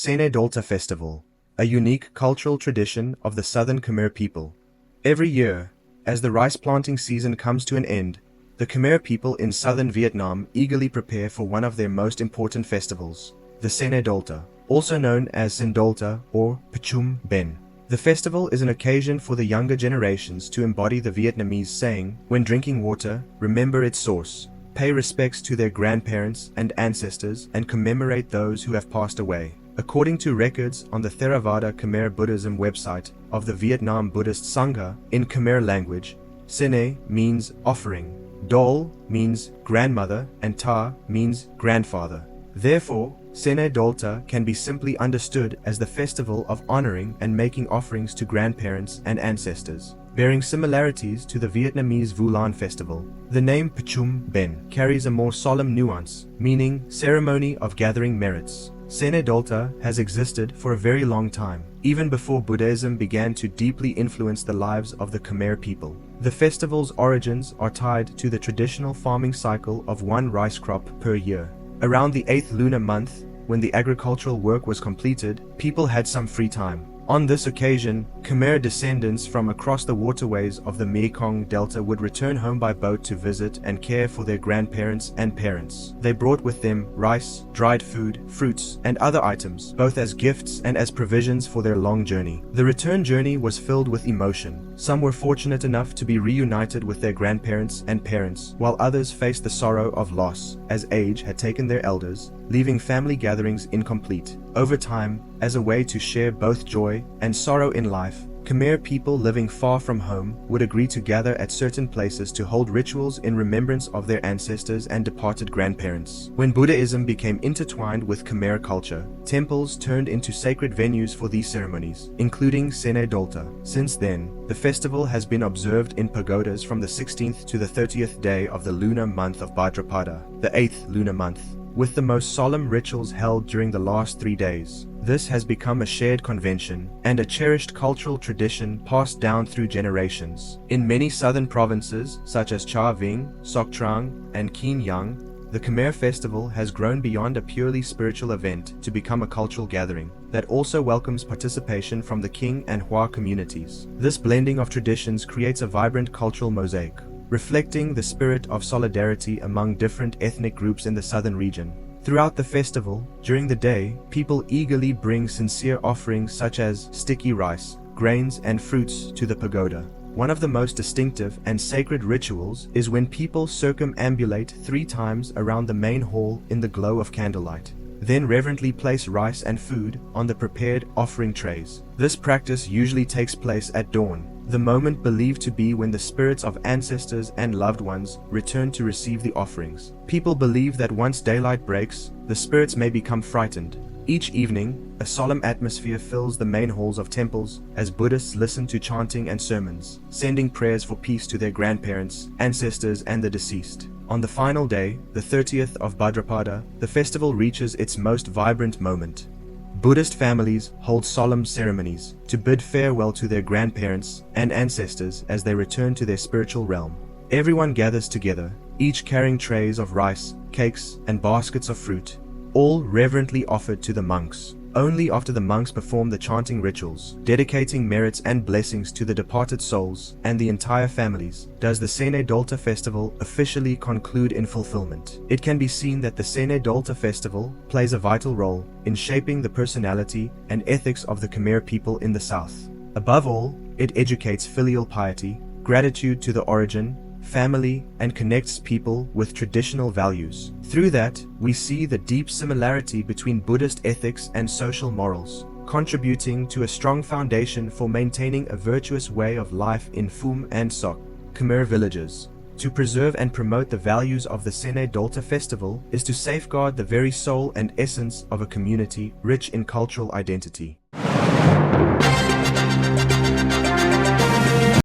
Sene Dolta Festival, a unique cultural tradition of the southern Khmer people. Every year, as the rice planting season comes to an end, the Khmer people in southern Vietnam eagerly prepare for one of their most important festivals, the Sene Dolta, also known as Sen Dolta or Pchum Ben. The festival is an occasion for the younger generations to embody the Vietnamese saying, when drinking water, remember its source, pay respects to their grandparents and ancestors, and commemorate those who have passed away. According to records on the Theravada Khmer Buddhism website of the Vietnam Buddhist Sangha, in Khmer language, Sene means offering, Dol means grandmother, and Ta means grandfather. Therefore, Sene Dolta can be simply understood as the festival of honoring and making offerings to grandparents and ancestors, bearing similarities to the Vietnamese Vu Lan festival. The name Pchum Ben carries a more solemn nuance, meaning ceremony of gathering merits. Sene Dolta has existed for a very long time, even before Buddhism began to deeply influence the lives of the Khmer people. The festival's origins are tied to the traditional farming cycle of one rice crop per year. Around the 8th lunar month, when the agricultural work was completed, people had some free time. On this occasion, Khmer descendants from across the waterways of the Mekong Delta would return home by boat to visit and care for their grandparents and parents. They brought with them rice, dried food, fruits, and other items, both as gifts and as provisions for their long journey. The return journey was filled with emotion. Some were fortunate enough to be reunited with their grandparents and parents, while others faced the sorrow of loss, as age had taken their elders, leaving family gatherings incomplete. Over time, as a way to share both joy and sorrow in life, Khmer people living far from home would agree to gather at certain places to hold rituals in remembrance of their ancestors and departed grandparents. When Buddhism became intertwined with Khmer culture, temples turned into sacred venues for these ceremonies, including Sene Dolta. Since then, the festival has been observed in pagodas from the 16th to the 30th day of the lunar month of Bhadrapada, the 8th lunar month, with the most solemn rituals held during the last 3 days. This has become a shared convention and a cherished cultural tradition passed down through generations. In many southern provinces, such as Cha Vinh, Soc Trang, and Kien Yang, the Khmer festival has grown beyond a purely spiritual event to become a cultural gathering that also welcomes participation from the King and Hua communities. This blending of traditions creates a vibrant cultural mosaic, reflecting the spirit of solidarity among different ethnic groups in the southern region. Throughout the festival, during the day, people eagerly bring sincere offerings such as sticky rice, grains, and fruits to the pagoda. One of the most distinctive and sacred rituals is when people circumambulate 3 times around the main hall in the glow of candlelight, then reverently place rice and food on the prepared offering trays. This practice usually takes place at dawn, the moment believed to be when the spirits of ancestors and loved ones return to receive the offerings. People believe that once daylight breaks, the spirits may become frightened. Each evening, a solemn atmosphere fills the main halls of temples as Buddhists listen to chanting and sermons, sending prayers for peace to their grandparents, ancestors, and the deceased. On the final day, the 30th of Bhadrapada, the festival reaches its most vibrant moment. Buddhist families hold solemn ceremonies to bid farewell to their grandparents and ancestors as they return to their spiritual realm. Everyone gathers together, each carrying trays of rice, cakes, and baskets of fruit, all reverently offered to the monks. Only after the monks perform the chanting rituals, dedicating merits and blessings to the departed souls and the entire families, does the Sene Dolta festival officially conclude in fulfillment. It can be seen that the Sene Dolta festival plays a vital role in shaping the personality and ethics of the Khmer people in the south. Above all, it educates filial piety, gratitude to the origin, family, and connects people with traditional values. Through that, we see the deep similarity between Buddhist ethics and social morals, contributing to a strong foundation for maintaining a virtuous way of life in Phum and Soc Khmer villages. To preserve and promote the values of the Sene Dolta festival is to safeguard the very soul and essence of a community rich in cultural identity.